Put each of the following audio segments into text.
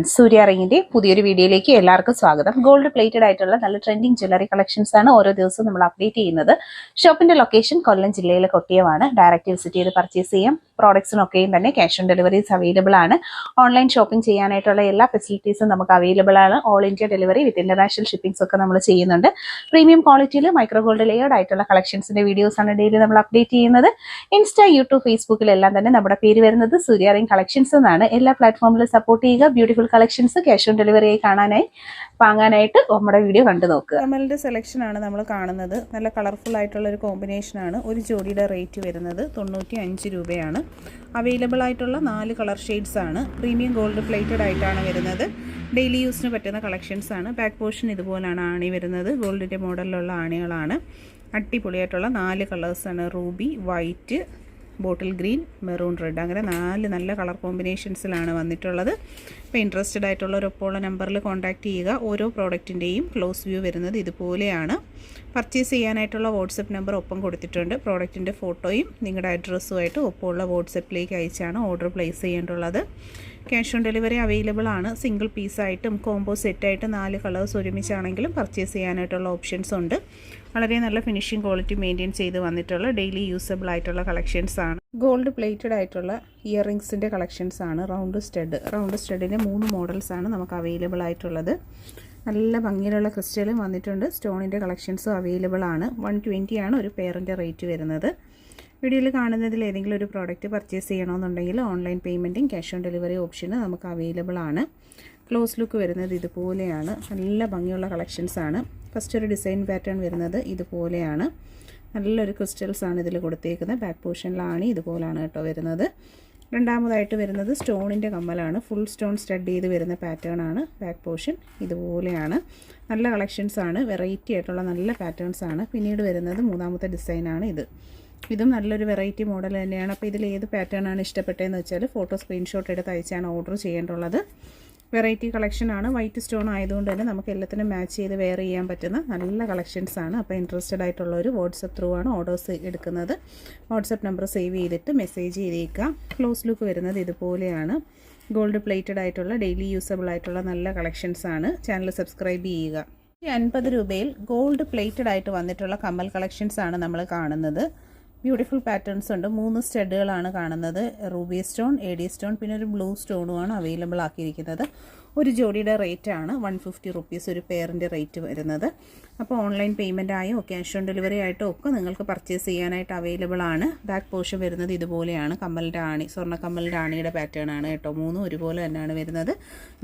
Friends, സൂര്യ റിങ്ങിന്റെ പുതിയൊരു വീഡിയോയിലേക്ക് എല്ലാവർക്കും സ്വാഗതം. ഗോൾഡ് പ്ലേറ്റഡ് ആയിട്ടുള്ള നല്ല ട്രെൻഡിങ് ജ്വല്ലറി കളക്ഷൻസ് ആണ് ഓരോ ദിവസവും നമ്മൾ അപ്ഡേറ്റ് ചെയ്യുന്നത്. ഷോപ്പിന്റെ ലൊക്കേഷൻ കൊല്ലം ജില്ലയിലെ കൊട്ടിയമാണ്. ഡയറക്റ്റ് വിസിറ്റ് ചെയ്ത് പർച്ചേസ് ചെയ്യാം. പ്രോഡക്ട്സിനൊക്കെയും തന്നെ ക്യാഷ് ഓൺ ഡെലിവറീസ് അവൈലബിൾ ആണ്. ഓൺലൈൻ ഷോപ്പിംഗ് ചെയ്യാനായിട്ടുള്ള എല്ലാ ഫെസിലിറ്റീസും നമുക്ക് അവൈലബിൾ ആണ്. All India delivery with international shippings ഒക്കെ നമ്മൾ ചെയ്യുന്നുണ്ട്. പ്രീമിയം ക്വാളിറ്റിയിൽ മൈക്രോ ഗോൾഡ് ലെയർഡ് ആയിട്ടുള്ള കളക്ഷൻസിന്റെ വീഡിയോസ് ആണ് ഡെയിലി നമ്മൾ അപ്ഡേറ്റ് ചെയ്യുന്നത്. ഇൻസ്റ്റാ, യൂട്യൂബ്, ഫേസ്ബുക്കിലെല്ലാം തന്നെ നമ്മുടെ പേര് വരുന്നത് സൂര്യ റിംഗ് കളക്ഷൻസ് എന്നാണ്. എല്ലാ പ്ലാറ്റ്ഫോമിലും സപ്പോർട്ട് ചെയ്യുക. Beautiful collections cash on delivery ആയി വാങ്ങാനായിട്ട് നമ്മുടെ വീഡിയോ കണ്ടു നോക്കുക. കമലിന്റെ സെലക്ഷൻ ആണ് നമ്മൾ കാണുന്നത്. നല്ല കളർഫുൾ ആയിട്ടുള്ള ഒരു കോമ്പിനേഷൻ ആണ്. ഒരു ജോഡിയുടെ റേറ്റ് വരുന്നത് 95 രൂപയാണ്. അവൈലബിൾ ആയിട്ടുള്ള 4 കളർ ഷെയ്ഡ്സ് ആണ്. പ്രീമിയം ഗോൾഡ് പ്ലേറ്റഡ് ആയിട്ടാണ് വരുന്നത്. ഡെയിലി യൂസിന് പറ്റുന്ന കളക്ഷൻസ് ആണ്. ബാക്ക് പോർഷൻ ഇതുപോലാണ് ആണി വരുന്നത്. ഗോൾഡിന്റെ മോഡലിലുള്ള ആണികളാണ്. അടിപൊളിയായിട്ടുള്ള 4 കളേഴ്സാണ്. Ruby, white, bottle green, maroon red, അങ്ങനെ 4 നല്ല കളർ കോമ്പിനേഷൻസിലാണ് വന്നിട്ടുള്ളത്. ഇപ്പോൾ ഇൻട്രസ്റ്റഡ് ആയിട്ടുള്ളവർ ഒപ്പമുള്ള നമ്പറിൽ കോൺടാക്റ്റ് ചെയ്യുക. ഓരോ പ്രോഡക്റ്റിൻ്റെയും ക്ലോസ് വ്യൂ വരുന്നത് ഇതുപോലെയാണ്. പർച്ചേസ് ചെയ്യാനായിട്ടുള്ള വാട്സപ്പ് നമ്പർ ഒപ്പം കൊടുത്തിട്ടുണ്ട്. പ്രോഡക്റ്റിൻ്റെ ഫോട്ടോയും നിങ്ങളുടെ അഡ്രസ്സുമായിട്ട് ഒപ്പമുള്ള വാട്സപ്പിലേക്ക് അയച്ചാണ് ഓർഡർ പ്ലേസ് ചെയ്യേണ്ടുള്ളത്. ക്യാഷ് ഓൺ ഡെലിവറി അവൈലബിൾ ആണ്. സിംഗിൾ പീസായിട്ടും കോംബോ സെറ്റായിട്ട് 4 കളേഴ്സ് ഒരുമിച്ചാണെങ്കിലും പർച്ചേസ് ചെയ്യാനായിട്ടുള്ള ഓപ്ഷൻസ് ഉണ്ട്. വളരെ നല്ല ഫിനിഷിംഗ് ക്വാളിറ്റി മെയിൻറ്റെയിൻ ചെയ്ത് വന്നിട്ടുള്ള ഡെയിലി യൂസബിൾ ആയിട്ടുള്ള കളക്ഷൻസ് ആണ്. ഗോൾഡ് പ്ലേറ്റഡ് ആയിട്ടുള്ള ഇയർ റിങ്സിൻ്റെ കളക്ഷൻസ് ആണ്. റൗണ്ട് സ്റ്റഡിൻ്റെ 3 മോഡൽസ് ആണ് നമുക്ക് അവൈലബിൾ ആയിട്ടുള്ളത്. നല്ല ഭംഗിയിലുള്ള ക്രിസ്റ്റലും വന്നിട്ടുണ്ട്. സ്റ്റോണിൻ്റെ കളക്ഷൻസും അവൈലബിൾ ആണ്. 120 ആണ് ഒരു പെയറിൻ്റെ റേറ്റ് വരുന്നത്. വീഡിയോയിൽ കാണുന്നതിൽ ഏതെങ്കിലും ഒരു പ്രോഡക്റ്റ് പർച്ചേസ് ചെയ്യണമെന്നുണ്ടെങ്കിൽ ഓൺലൈൻ പേയ്മെൻറ്റും ക്യാഷ് ഓൺ ഡെലിവറി ഓപ്ഷന് നമുക്ക് അവൈലബിൾ ആണ്. ക്ലോസ് ലുക്ക് വരുന്നത് ഇതുപോലെയാണ്. നല്ല ഭംഗിയുള്ള കളക്ഷൻസ് ആണ്. ഫസ്റ്റ് ഒരു ഡിസൈൻ പാറ്റേൺ വരുന്നത് ഇതുപോലെയാണ്. നല്ലൊരു ക്രിസ്റ്റൽസ് ആണ് ഇതിൽ കൊടുത്തേക്കുന്നത്. ബാക്ക് പോർഷനിലാണ് ഇതുപോലാണ് കേട്ടോ വരുന്നത്. രണ്ടാമതായിട്ട് വരുന്നത് സ്റ്റോണിൻ്റെ കമ്മലാണ്. ഫുൾ സ്റ്റോൺ സ്റ്റഡ് ചെയ്ത് വരുന്ന പാറ്റേൺ ആണ്. ബാക്ക് പോർഷൻ ഇതുപോലെയാണ്. നല്ല കളക്ഷൻസ് ആണ്. വെറൈറ്റി ആയിട്ടുള്ള നല്ല പാറ്റേൺസ് ആണ്. പിന്നീട് വരുന്നത് മൂന്നാമത്തെ ഡിസൈനാണ് ഇത്. ഇതും നല്ലൊരു വെറൈറ്റി മോഡൽ തന്നെയാണ്. അപ്പോൾ ഇതിൽ ഏത് പാറ്റേൺ ആണ് ഇഷ്ടപ്പെട്ടതെന്ന് വെച്ചാൽ ഫോട്ടോ സ്ക്രീൻഷോട്ട് എടുത്ത് അയച്ചാണ് ഓർഡർ ചെയ്യേണ്ടുള്ളത്. വെറൈറ്റി കളക്ഷനാണ്. വൈറ്റ് സ്റ്റോൺ ആയതുകൊണ്ട് തന്നെ നമുക്ക് എല്ലാത്തിനും മാച്ച് ചെയ്ത് വെയർ ചെയ്യാൻ പറ്റുന്ന നല്ല കളക്ഷൻസ് ആണ്. അപ്പോൾ ഇൻട്രസ്റ്റഡ് ആയിട്ടുള്ളവർ വാട്സപ്പ് ത്രൂ ആണ് ഓർഡേഴ്സ് എടുക്കുന്നത്. വാട്സപ്പ് നമ്പർ സേവ് ചെയ്തിട്ട് മെസ്സേജ് ചെയ്തേക്കുക. ക്ലോസ് ലുക്ക് വരുന്നത് ഇതുപോലെയാണ്. ഗോൾഡ് പ്ലേറ്റഡ് ആയിട്ടുള്ള ഡെയിലി യൂസബിൾ ആയിട്ടുള്ള നല്ല കളക്ഷൻസ് ആണ്. ചാനൽ സബ്സ്ക്രൈബ് ചെയ്യുക. 50 രൂപയിൽ ഗോൾഡ് പ്ലേറ്റഡ് ആയിട്ട് വന്നിട്ടുള്ള കമ്മൽ കളക്ഷൻസ് ആണ് നമ്മൾ കാണുന്നത്. ബ്യൂട്ടിഫുൾ പാറ്റേൺസ് ഉണ്ട്. 3 സ്റ്റഡുകളാണ് കാണുന്നത്. റൂബി സ്റ്റോൺ, എഡി സ്റ്റോൺ, പിന്നെ ഒരു ബ്ലൂ സ്റ്റോണുമാണ് അവൈലബിൾ ആക്കിയിരിക്കുന്നത്. ഒരു ജോഡിയുടെ റേറ്റ് ആണ് 150 റുപ്പീസ് ഒരു പെയറിൻ്റെ റേറ്റ് വരുന്നത്. അപ്പോൾ ഓൺലൈൻ പേയ്മെൻ്റ് ആയോ ക്യാഷ് ഓൺ ഡെലിവറി ആയിട്ടോ ഒക്കെ നിങ്ങൾക്ക് പർച്ചേസ് ചെയ്യാനായിട്ട് അവൈലബിൾ ആണ്. ബാക്ക് പോർഷൻ വരുന്നത് ഇതുപോലെയാണ്. കമ്മലിൻ്റെ ആണി, സ്വർണ്ണ കമ്മലിൻ്റെ ആണിയുടെ പാറ്റേൺ ആണ് കേട്ടോ. 3 ഒരുപോലെ തന്നെയാണ് വരുന്നത്.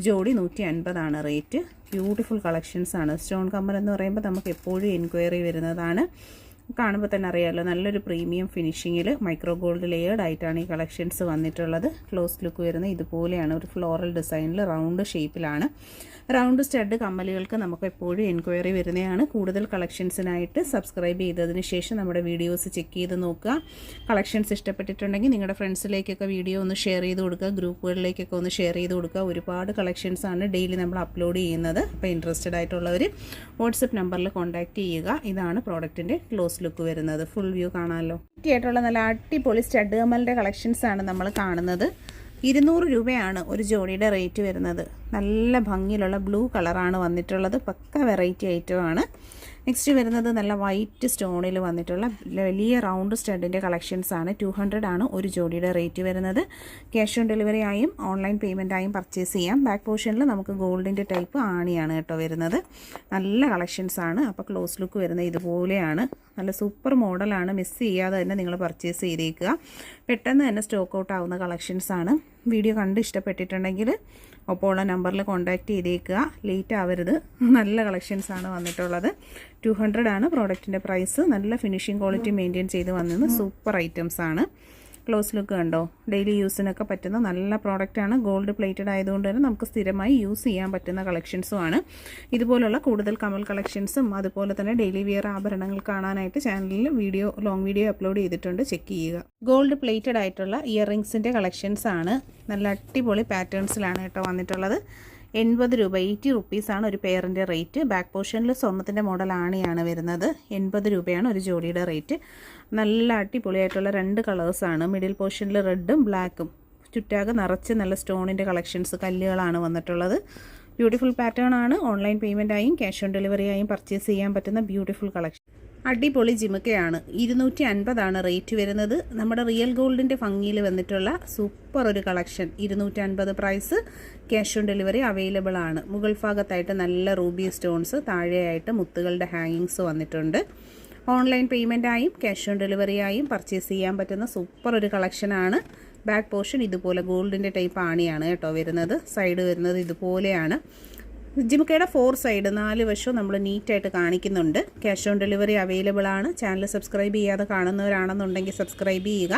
ജോഡി 150 ആണ് റേറ്റ്. ബ്യൂട്ടിഫുൾ കളക്ഷൻസ് ആണ്. സ്റ്റോൺ കമ്മൽ എന്ന് പറയുമ്പോൾ നമുക്ക് എപ്പോഴും എൻക്വയറി വരുന്നതാണ്. കാണുമ്പോൾ തന്നെ അറിയാമല്ലോ, നല്ലൊരു പ്രീമിയം ഫിനിഷിങ്ങിൽ മൈക്രോ ഗോൾഡ് ലെയേർഡ് ആയിട്ടാണ് ഈ കളക്ഷൻസ് വന്നിട്ടുള്ളത്. ക്ലോസ് ലുക്ക് വരുന്നത് ഇതുപോലെയാണ്. ഒരു ഫ്ലോറൽ ഡിസൈനിൽ റൗണ്ട് ഷേപ്പിലാണ്. റൗണ്ട് സ്റ്റഡ് കമ്മലുകൾക്ക് നമുക്ക് എപ്പോഴും എൻക്വയറി വരുന്നതാണ്. കൂടുതൽ കളക്ഷൻസിനായിട്ട് സബ്സ്ക്രൈബ് ചെയ്തതിന് ശേഷം നമ്മുടെ വീഡിയോസ് ചെക്ക് ചെയ്ത് നോക്കുക. കളക്ഷൻസ് ഇഷ്ടപ്പെട്ടിട്ടുണ്ടെങ്കിൽ നിങ്ങളുടെ ഫ്രണ്ട്സിലേക്കൊക്കെ വീഡിയോ ഒന്ന് ഷെയർ ചെയ്ത് കൊടുക്കുക. ഗ്രൂപ്പുകളിലേക്കൊക്കെ ഒന്ന് ഷെയർ ചെയ്ത് കൊടുക്കുക. ഒരുപാട് കളക്ഷൻസാണ് ഡെയിലി നമ്മൾ അപ്ലോഡ് ചെയ്യുന്നത്. അപ്പോൾ ഇൻട്രസ്റ്റഡ് ആയിട്ടുള്ളവർ വാട്സപ്പ് നമ്പറിൽ കോൺടാക്റ്റ് ചെയ്യുക. ഇതാണ് പ്രോഡക്റ്റിൻ്റെ ക്ലോസ് ലുക്ക് വരുന്നത്. ഫുൾ വ്യൂ കാണാമല്ലോ. ആയിട്ടുള്ള നല്ല അടിപൊളി സ്റ്റഡ് കമ്മലിൻ്റെ കളക്ഷൻസ് ആണ് നമ്മൾ കാണുന്നത്. 200 രൂപയാണ് ഒരു ജോഡിയുടെ റേറ്റ് വരുന്നത്. നല്ല ഭംഗിയിലുള്ള ബ്ലൂ കളറാണ് വന്നിട്ടുള്ളത്. പക്ക വെറൈറ്റി ഐറ്റമാണ്. നെക്സ്റ്റ് വരുന്നത് നല്ല വൈറ്റ് സ്റ്റോണിൽ വന്നിട്ടുള്ള വലിയ റൗണ്ട് സ്റ്റഡിൻ്റെ കളക്ഷൻസ് ആണ്. 200 ആണ് ഒരു ജോഡിയുടെ റേറ്റ് വരുന്നത്. ക്യാഷ് ഓൺ ഡെലിവറി ആയും ഓൺലൈൻ പേയ്മെൻ്റ് ആയും പർച്ചേസ് ചെയ്യാം. ബാക്ക് പോർഷനിൽ നമുക്ക് ഗോൾഡിൻ്റെ ടൈപ്പ് ആണിയാണ് കേട്ടോ വരുന്നത്. നല്ല കളക്ഷൻസ് ആണ്. അപ്പോൾ ക്ലോസ് ലുക്ക് വരുന്നത് ഇതുപോലെയാണ്. നല്ല സൂപ്പർ മോഡലാണ്. മിസ് ചെയ്യാതെ തന്നെ നിങ്ങൾ പർച്ചേസ് ചെയ്തേക്കുക. പെട്ടെന്ന് തന്നെ സ്റ്റോക്ക് ഔട്ട് ആവുന്ന കളക്ഷൻസ് ആണ്. വീഡിയോ കണ്ട് ഇഷ്ടപ്പെട്ടിട്ടുണ്ടെങ്കിൽ ഒപ്പമുള്ള നമ്പറിൽ കോൺടാക്റ്റ് ചെയ്തേക്കുക. ലേറ്റ് ആവരുത്. നല്ല കളക്ഷൻസ് ആണ് വന്നിട്ടുള്ളത്. 200 ആണ് പ്രോഡക്റ്റിൻ്റെ പ്രൈസ്. നല്ല ഫിനിഷിംഗ് ക്വാളിറ്റി മെയിൻറ്റെയിൻ ചെയ്ത് വന്നത് സൂപ്പർ ഐറ്റംസ് ആണ്. ക്ലോസ് ലുക്ക് കണ്ടോ. ഡെയിലി യൂസിനൊക്കെ പറ്റുന്ന നല്ല പ്രോഡക്റ്റാണ്. ഗോൾഡ് പ്ലേറ്റഡ് ആയതുകൊണ്ട് തന്നെ നമുക്ക് സ്ഥിരമായി യൂസ് ചെയ്യാൻ പറ്റുന്ന കളക്ഷൻസും ആണ്. ഇതുപോലുള്ള കൂടുതൽ കമൽ കളക്ഷൻസും അതുപോലെ തന്നെ ഡെയിലി വിയർ ആഭരണങ്ങൾ കാണാനായിട്ട് ചാനലിൽ ലോങ് വീഡിയോ അപ്ലോഡ് ചെയ്തിട്ടുണ്ട്. ചെക്ക് ചെയ്യുക. ഗോൾഡ് പ്ലേറ്റഡ് ആയിട്ടുള്ള ഇയർ റിങ്സിൻ്റെ കളക്ഷൻസ് ആണ്. നല്ല അടിപൊളി പാറ്റേൺസിലാണ് കേട്ടോ വന്നിട്ടുള്ളത്. 80 രൂപ, 80 റുപ്പീസാണ് ഒരു പെയറിൻ്റെ റേറ്റ്. ബാക്ക് പോർഷനിൽ സ്വർണ്ണത്തിൻ്റെ മോഡൽ ആണിയാണ് വരുന്നത്. 80 രൂപയാണ് ഒരു ജോഡിയുടെ റേറ്റ്. നല്ല അടിപൊളിയായിട്ടുള്ള 2 കളേഴ്സാണ്. മിഡിൽ പോർഷനിൽ റെഡും ബ്ലാക്കും, ചുറ്റാകെ നിറച്ച് നല്ല സ്റ്റോണിൻ്റെ കളക്ഷൻസ് കല്ലുകളാണ് വന്നിട്ടുള്ളത്. ബ്യൂട്ടിഫുൾ പാറ്റേൺ ആണ്. ഓൺലൈൻ പേയ്മെൻറ്റായും ക്യാഷ് ഓൺ ഡെലിവറിയായും പർച്ചേസ് ചെയ്യാൻ പറ്റുന്ന ബ്യൂട്ടിഫുൾ കളക്ഷൻ. അടിപൊളി ജിമുക്കയാണ്. 250 റേറ്റ് വരുന്നത്. നമ്മുടെ റിയൽ ഗോൾഡിൻ്റെ ഭംഗിയിൽ വന്നിട്ടുള്ള സൂപ്പർ ഒരു collection. 250 price. Cash on delivery available ആണ്. മുകൾ ഭാഗത്തായിട്ട് നല്ല റൂബി സ്റ്റോൺസ്, താഴെയായിട്ട് മുത്തുകളുടെ ഹാങ്ങിങ്സ് വന്നിട്ടുണ്ട്. ഓൺലൈൻ പേയ്മെൻറ്റായും ക്യാഷ് ഓൺ ഡെലിവറിയായും പർച്ചേസ് ചെയ്യാൻ പറ്റുന്ന സൂപ്പർ ഒരു കളക്ഷനാണ്. ബാക്ക് പോർഷൻ ഇതുപോലെ ഗോൾഡിൻ്റെ ടൈപ്പ് ആണിയാണ് കേട്ടോ വരുന്നത്. സൈഡ് വരുന്നത് ഇതുപോലെയാണ്. ജിമുക്കയുടെ 4 സൈഡ് 4 വശവും നമ്മൾ നീറ്റായിട്ട് കാണിക്കുന്നുണ്ട്. ക്യാഷ് ഓൺ ഡെലിവറി അവൈലബിൾ ആണ്. ചാനൽ സബ്സ്ക്രൈബ് ചെയ്യാതെ കാണുന്നവരാണെന്നുണ്ടെങ്കിൽ സബ്സ്ക്രൈബ് ചെയ്യുക.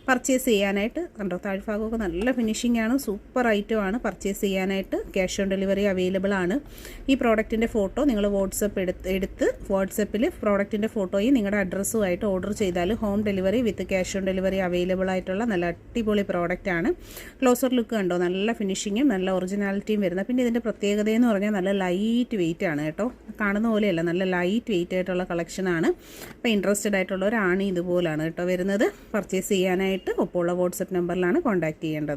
പർച്ചേസ് ചെയ്യാനായിട്ട് കണ്ടോ, താഴ്ഭാഗമൊക്കെ നല്ല ഫിനിഷിംഗ് ആണ്. സൂപ്പർ ഐറ്റം ആണ്. പർച്ചേസ് ചെയ്യാനായിട്ട് ക്യാഷ് ഓൺ ഡെലിവറി അവൈലബിൾ ആണ്. ഈ പ്രോഡക്റ്റിൻ്റെ ഫോട്ടോ നിങ്ങൾ വാട്സപ്പിൽ പ്രോഡക്റ്റിൻ്റെ ഫോട്ടോയും നിങ്ങളുടെ അഡ്രസ്സുമായിട്ട് ഓർഡർ ചെയ്താൽ home delivery with cash on delivery available ആയിട്ടുള്ള നല്ല അടിപൊളി പ്രോഡക്റ്റ് ആണ്. ക്ലോസർ ലുക്ക് കണ്ടോ, നല്ല ഫിനിഷിങ്ങും നല്ല ഒറിജിനാലിറ്റിയും വരുന്ന. പിന്നെ ഇതിൻ്റെ പ്രത്യേകതയെന്ന് പറഞ്ഞാൽ നല്ല ലൈറ്റ് വെയിറ്റ് ആണ് കേട്ടോ. കാണുന്ന പോലെയല്ല, നല്ല ലൈറ്റ് വെയിറ്റ് ആയിട്ടുള്ള കളക്ഷനാണ്. അപ്പോൾ ഇൻട്രസ്റ്റഡ് ആയിട്ടുള്ളവരാണ് ഇതുപോലാണ് കേട്ടോ വരുന്നത്. പർച്ചേസ് ചെയ്യാനായിട്ട് ഒപ്പമുള്ള വാട്സപ്പ് നമ്പറിലാണ് കോൺടാക്റ്റ് ചെയ്യേണ്ടത്.